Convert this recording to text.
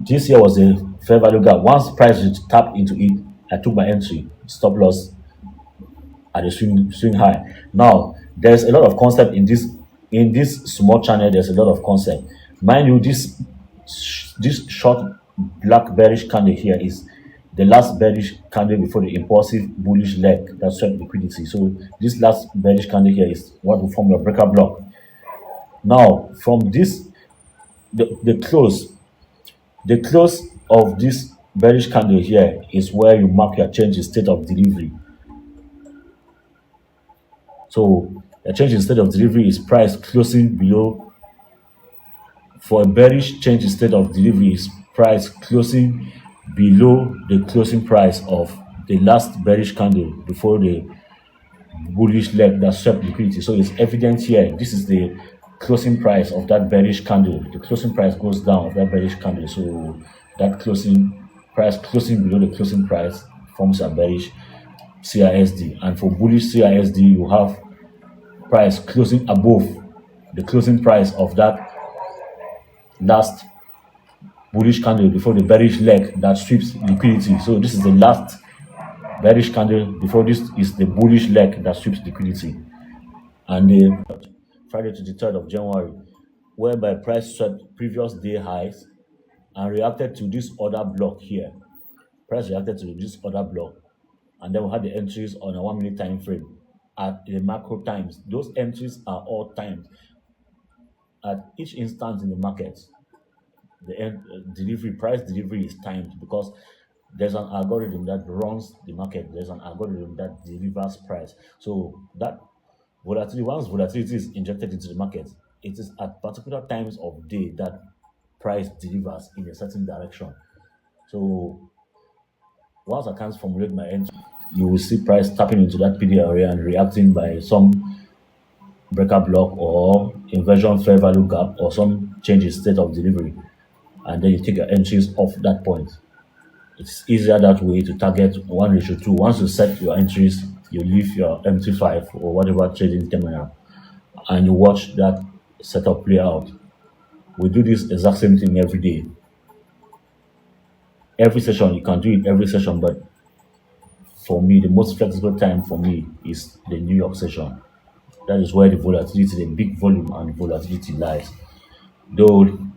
This year was a fair value gap. Once price tap into it, I took my entry, stop loss at the swing high. Now there's a lot of concept in this small channel. There's a lot of concept. Mind you, this short black bearish candle here is the last bearish candle before the impulsive bullish leg that swept liquidity. So this last bearish candle here is what will form your breaker block. Now from this, the close of this bearish candle here is where you mark your change in state of delivery. So a change in state of delivery is price closing below. For a bearish change in state of delivery is price closing below the closing price of the last bearish candle before the bullish leg that swept liquidity. So it's evident here. This is the closing price of that bearish candle. The closing price goes down of that bearish candle. So that closing price closing below the closing price forms a bearish CISD. And for bullish CISD, you have price closing above the closing price of that last bullish candle before the bearish leg that sweeps liquidity. So this is the last bearish candle before this is the bullish leg that sweeps liquidity. And the Friday to the 3rd of January, whereby price swept previous day highs and reacted to this other block here. Price reacted to this other block, and then we had the entries on a 1 minute time frame at the macro times. Those entries are all timed at each instant in the market. The delivery price delivery is timed because there's an algorithm that runs the market. There's an algorithm that delivers price. So that volatility, once volatility is injected into the market, it is at particular times of day that price delivers in a certain direction. So once I can formulate my entry, you will see price tapping into that PD area and reacting by some breaker block or inversion fair value gap or some change in state of delivery. And then you take your entries off that point. It's easier that way to target 1:2. Once you set your entries, you leave your MT5 or whatever trading terminal and you watch that setup play out. We do this exact same thing every day. Every session, you can do it every session, but for me, the most flexible time for me is the New York session. That is where the volatility, the big volume and volatility lies. Though